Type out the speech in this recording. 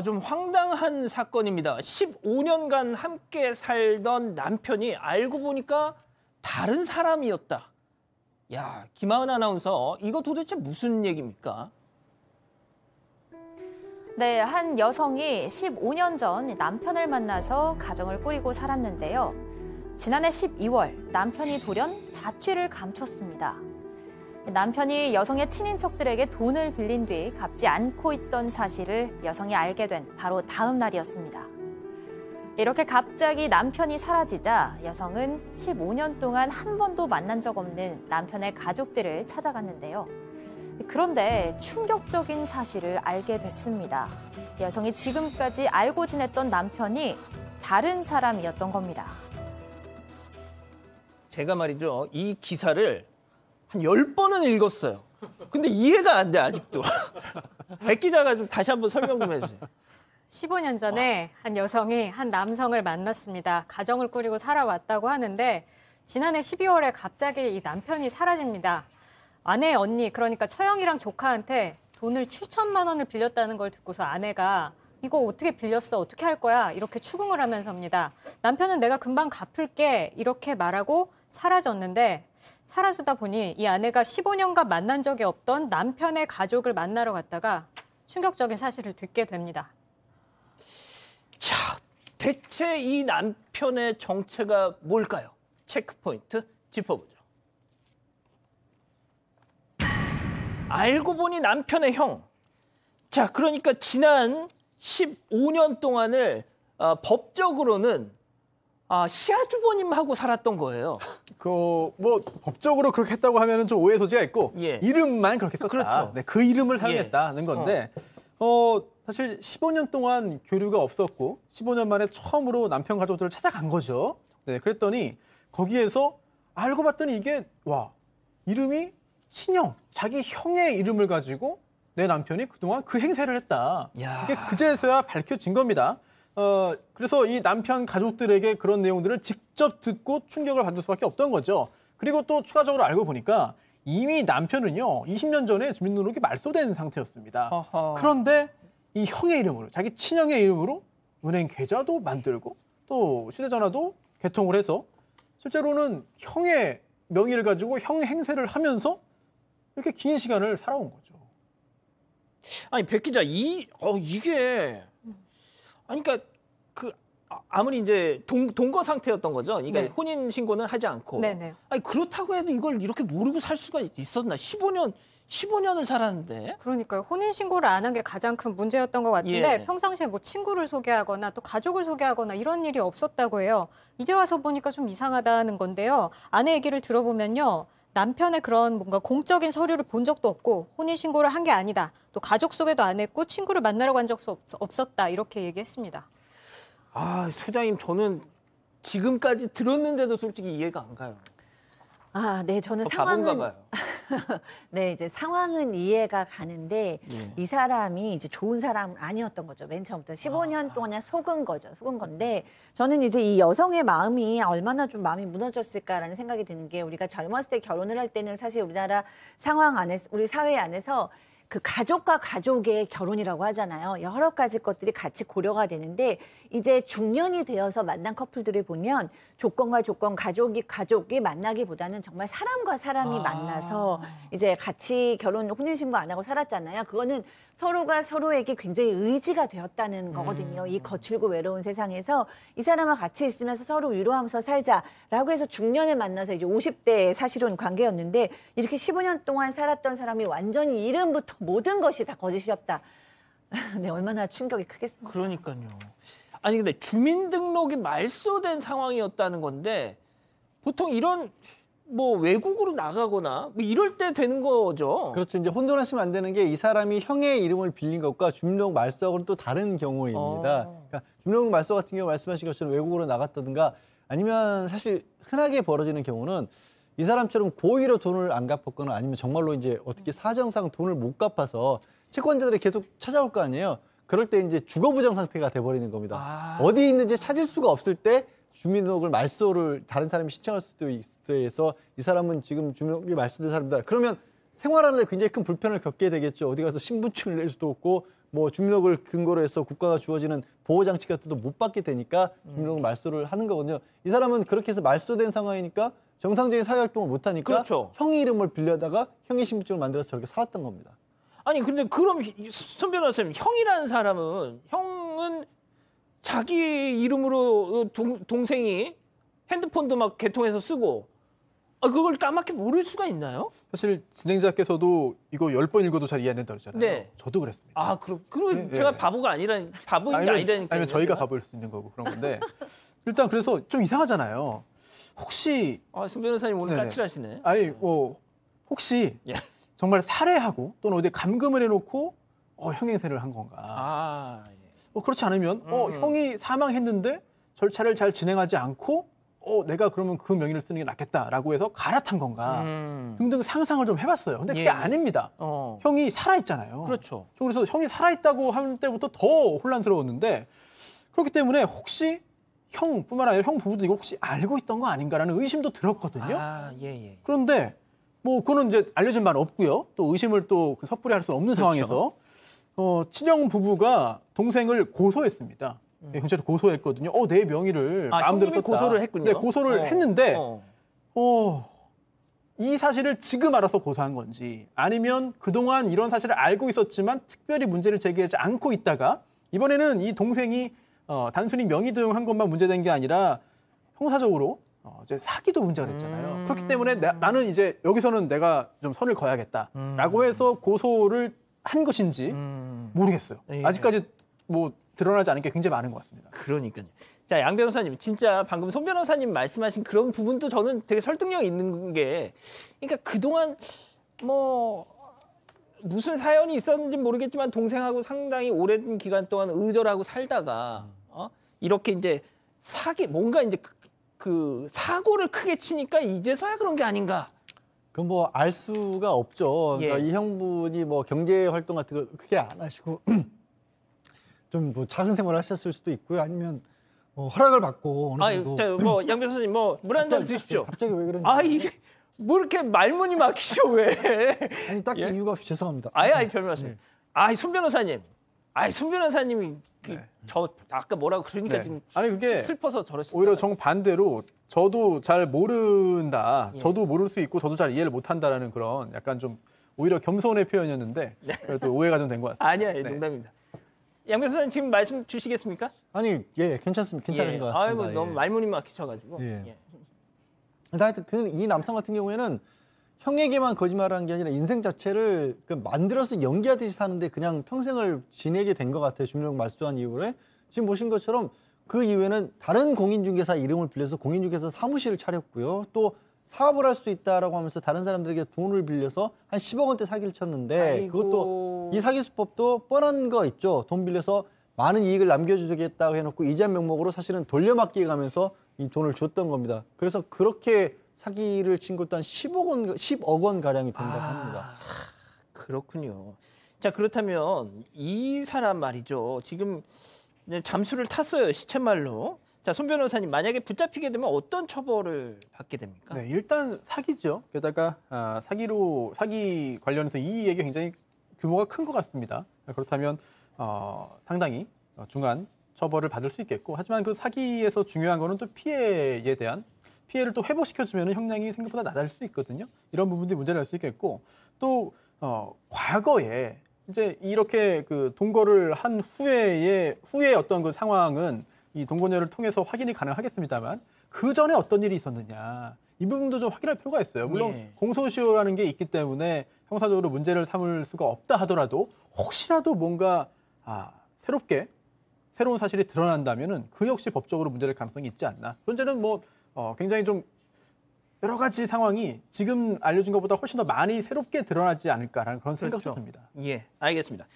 좀 황당한 사건입니다. 15년간 함께 살던 남편이 알고 보니까 다른 사람이었다. 야, 김하은 아나운서, 이거 도대체 무슨 얘기입니까? 네, 한 여성이 15년 전 남편을 만나서 가정을 꾸리고 살았는데요. 지난해 12월 남편이 돌연 자취를 감췄습니다. 남편이 여성의 친인척들에게 돈을 빌린 뒤 갚지 않고 있던 사실을 여성이 알게 된 바로 다음 날이었습니다. 이렇게 갑자기 남편이 사라지자 여성은 15년 동안 한 번도 만난 적 없는 남편의 가족들을 찾아갔는데요. 그런데 충격적인 사실을 알게 됐습니다. 여성이 지금까지 알고 지냈던 남편이 다른 사람이었던 겁니다. 제가 말이죠, 이 기사를 한 10번은 읽었어요. 근데 이해가 안 돼, 아직도. 백 기자가 좀 다시 한번 설명 좀 해주세요. 15년 전에 한 여성이 한 남성을 만났습니다. 가정을 꾸리고 살아왔다고 하는데 지난해 12월에 갑자기 이 남편이 사라집니다. 아내의 언니, 그러니까 처형이랑 조카한테 돈을 7천만 원을 빌렸다는 걸 듣고서 아내가 이거 어떻게 빌렸어? 어떻게 할 거야? 이렇게 추궁을 하면서입니다. 남편은 내가 금방 갚을게 이렇게 말하고 사라졌는데 사라지다 보니 이 아내가 15년간 만난 적이 없던 남편의 가족을 만나러 갔다가 충격적인 사실을 듣게 됩니다. 자, 대체 이 남편의 정체가 뭘까요? 체크포인트 짚어보죠. 알고 보니 남편의 형. 자, 그러니까 지난 15년 동안을 법적으로는 시아주버님하고 살았던 거예요. 뭐 법적으로 그렇게 했다고 하면은 좀 오해 소지가 있고 이름만 그렇게 썼다. 그렇죠. 네, 그 이름을 사용했다는 건데 사실 15년 동안 교류가 없었고 15년 만에 처음으로 남편 가족들을 찾아간 거죠. 네, 그랬더니 거기에서 알고 봤더니 이게 이름이 친형, 자기 형의 이름을 가지고 내 남편이 그동안 그 행세를 했다. 야. 이게 그제서야 밝혀진 겁니다. 그래서 이 남편 가족들에게 그런 내용들을 직접 듣고 충격을 받을 수밖에 없던 거죠. 그리고 또 추가적으로 알고 보니까 이미 남편은요, 20년 전에 주민등록이 말소된 상태였습니다. 어허. 그런데 이 형의 이름으로, 자기 친형의 이름으로 은행 계좌도 만들고 또 휴대전화도 개통을 해서 실제로는 형의 명의를 가지고 형 행세를 하면서 이렇게 긴 시간을 살아온 거죠. 아니, 백 기자, 이게 그러니까 아무리 이제 동거 상태였던 거죠. 그러니까 네. 혼인 신고는 하지 않고. 네네. 아니, 그렇다고 해도 이걸 이렇게 모르고 살 수가 있었나? 15년을 살았는데. 그러니까요. 혼인신고를 안 한 게 가장 큰 문제였던 것 같은데 평상시에 뭐 친구를 소개하거나 또 가족을 소개하거나 이런 일이 없었다고 해요. 이제 와서 보니까 좀 이상하다는 건데요. 아내 얘기를 들어보면요. 남편의 그런 뭔가 공적인 서류를 본 적도 없고 혼인신고를 한 게 아니다. 또 가족 소개도 안 했고 친구를 만나러 간 적도 없었다. 이렇게 얘기했습니다. 소장님, 저는 지금까지 들었는데도 솔직히 이해가 안 가요. 네, 저는 바본가 봐요. 네, 이제 상황은 이해가 가는데 이 사람이 이제 좋은 사람 아니었던 거죠. 맨 처음부터 15년 동안 속은 건데 저는 이제 이 여성의 마음이 얼마나 좀 마음이 무너졌을까라는 생각이 드는 게 우리가 젊었을 때 결혼을 할 때는 사실 우리나라 상황 안에서 우리 사회 안에서 그 가족과 가족의 결혼이라고 하잖아요. 여러 가지 것들이 같이 고려가 되는데 이제 중년이 되어서 만난 커플들을 보면 조건과 조건, 가족이 만나기보다는 정말 사람과 사람이 만나서 이제 같이 혼인신고 안 하고 살았잖아요. 그거는 서로가 서로에게 굉장히 의지가 되었다는 거거든요. 이 거칠고 외로운 세상에서 이 사람과 같이 있으면서 서로 위로하면서 살자라고 해서 중년에 만나서 이제 50대에 사실은 관계였는데 이렇게 15년 동안 살았던 사람이 완전히 이름부터 모든 것이 다 거짓이었다. 네, 얼마나 충격이 크겠습니까? 그러니까요. 아니, 근데 주민등록이 말소된 상황이었다는 건데 보통 이런 외국으로 나가거나 이럴 때 되는 거죠. 그렇죠. 이제 혼돈하시면 안 되는 게 이 사람이 형의 이름을 빌린 것과 주민등록 말소하고는 또 다른 경우입니다. 그러니까 주민등록 말소 같은 경우 말씀하신 것처럼 외국으로 나갔다든가 아니면 사실 흔하게 벌어지는 경우는 이 사람처럼 고의로 돈을 안 갚았거나 아니면 정말로 이제 어떻게 사정상 돈을 못 갚아서 채권자들이 계속 찾아올 거 아니에요. 그럴 때 이제 주거부정 상태가 돼버리는 겁니다. 어디 있는지 찾을 수가 없을 때 주민등록을 말소를 다른 사람이 신청할 수도 있어서 이 사람은 지금 주민등록이 말소된 사람이다. 그러면 생활하는 데 굉장히 큰 불편을 겪게 되겠죠. 어디 가서 신분증을 낼 수도 없고 뭐 중력을 근거로 해서 국가가 주어지는 보호 장치 같은 것도 못 받게 되니까 중력 말소를 하는 거거든요. 이 사람은 그렇게 해서 말소된 상황이니까 정상적인 사회 활동을 못 하니까 그렇죠. 형의 이름을 빌려다가 형의 신분증을 만들어서 저렇게 살았던 겁니다. 아니 근데 그럼 손 변호사님 형이라는 사람은 형은 자기 이름으로 동생이 핸드폰도 막 개통해서 쓰고 그걸 까맣게 모를 수가 있나요? 사실 진행자께서도 이거 10번 읽어도 잘 이해 안 된다고 그러잖아요. 네. 저도 그랬습니다. 그럼 네, 제가 네. 바보인 게 아니라니까. 아니면 저희가 바보일 수 있는 거고 그런 건데 일단 그래서 좀 이상하잖아요. 혹시 손 변호사님 오늘 네네. 까칠하시네. 아니 뭐 혹시 예. 정말 살해하고 또는 어디 감금을 해놓고 형행세를 한 건가? 예. 그렇지 않으면 형이 사망했는데 절차를 잘 진행하지 않고 내가 그러면 그 명의를 쓰는 게 낫겠다라고 해서 갈아탄 건가 등등 상상을 좀 해봤어요. 근데 그게 예. 아닙니다. 형이 살아있잖아요. 그렇죠. 그래서 형이 살아있다고 할 때부터 더 혼란스러웠는데 그렇기 때문에 혹시 형뿐만 아니라 형 부부도 이거 혹시 알고 있던 거 아닌가라는 의심도 들었거든요. 예. 그런데 뭐 그거는 이제 알려진 바는 없고요. 또 의심을 또 섣불리 할 수 없는 그렇죠. 상황에서 친형 부부가 동생을 고소했습니다. 경찰에 고소했거든요. 내 명의를 마음대로 형님이 썼다. 고소를 했군요. 네, 고소를 했는데 이 사실을 지금 알아서 고소한 건지 아니면 그동안 이런 사실을 알고 있었지만 특별히 문제를 제기하지 않고 있다가 이번에는 이 동생이 단순히 명의 도용한 것만 문제된 게 아니라 형사적으로 이제 사기도 문제가 됐잖아요. 그렇기 때문에 나는 이제 여기서는 내가 좀 선을 그어야겠다라고 해서 고소를 한 것인지 모르겠어요. 예. 아직까지 뭐 드러나지 않은 게 굉장히 많은 것 같습니다. 그러니까요. 자, 양 변호사님, 진짜 방금 손 변호사님 말씀하신 그런 부분도 저는 되게 설득력 있는 게, 그러니까 그동안 뭐 무슨 사연이 있었는지 모르겠지만 동생하고 상당히 오랜 기간 동안 의절하고 살다가 이렇게 이제 뭔가 이제 그 사고를 크게 치니까 이제서야 그런 게 아닌가. 그럼 뭐 알 수가 없죠. 그러니까 예. 이 형분이 뭐 경제 활동 같은 거 크게 안 하시고 좀 뭐 작은 생활을 하셨을 수도 있고요. 아니면 허락을 받고 어느 정도. 양 변호사님 물 한 잔 드십시오. 갑자기 왜 그런지. 이게 뭐 이렇게 말문이 막히죠 왜? 아니 딱히 예? 이유가 없이 죄송합니다. 변호사님. 손 변호사님. 손 변호사님이 저 아까 뭐라고 그러니까 네. 지금 아니 그게 슬퍼서 저랬어요. 오히려 정반대로 저도 잘 모른다. 예. 저도 모를 수 있고 저도 잘 이해를 못한다라는 그런 약간 좀 오히려 겸손의 표현이었는데 그래도 오해가 좀 된 것 같습니다. 아니야, 네. 농담입니다. 양 변호사님 지금 말씀 주시겠습니까? 아니 괜찮습니다. 괜찮으신 것 같습니다. 아이고 너무 예. 말문이 막히셔가지고. 예. 하여튼 이 남성 같은 경우에는 형에게만 거짓말한 게 아니라 인생 자체를 만들어서 연기하듯이 사는데 그냥 평생을 지내게 된 것 같아요. 중력 말소한 이후에. 지금 보신 것처럼 그 이후에는 다른 공인중개사 이름을 빌려서 공인중개사 사무실을 차렸고요. 또 사업을 할 수 있다라고 하면서 다른 사람들에게 돈을 빌려서 한 10억 원대 사기를 쳤는데 그것도 이 사기 수법도 뻔한 거 있죠. 돈 빌려서 많은 이익을 남겨주겠다고 해놓고 이자 명목으로 사실은 돌려막기 가면서 이 돈을 줬던 겁니다. 그래서 그렇게 사기를 친 것도 한 10억 원 가량이 된다고 합니다. 그렇군요. 자, 그렇다면 이 사람 말이죠. 지금 이제 잠수를 탔어요. 시쳇말로. 자, 손 변호사님, 만약에 붙잡히게 되면 어떤 처벌을 받게 됩니까? 네, 일단 사기죠. 게다가 사기 관련해서 이 얘기가 굉장히 규모가 큰 것 같습니다. 그렇다면 상당히 중한 처벌을 받을 수 있겠고, 하지만 그 사기에서 중요한 거는 또 피해에 대한 피해를 또 회복시켜주면 형량이 생각보다 낮을 수 있거든요. 이런 부분들이 문제를 할 수 있겠고, 또 과거에 이제 이렇게 그 동거를 한 후에 어떤 그 상황은 이 동거녀를 통해서 확인이 가능하겠습니다만 그 전에 어떤 일이 있었느냐 이 부분도 좀 확인할 필요가 있어요. 물론 예. 공소시효라는 게 있기 때문에 형사적으로 문제를 삼을 수가 없다 하더라도 혹시라도 뭔가 새로운 사실이 드러난다면은 그 역시 법적으로 문제될 가능성이 있지 않나. 현재는 뭐 굉장히 좀 여러 가지 상황이 지금 알려진 것보다 훨씬 더 많이 새롭게 드러나지 않을까라는 그런 생각도 듭니다. 예, 알겠습니다.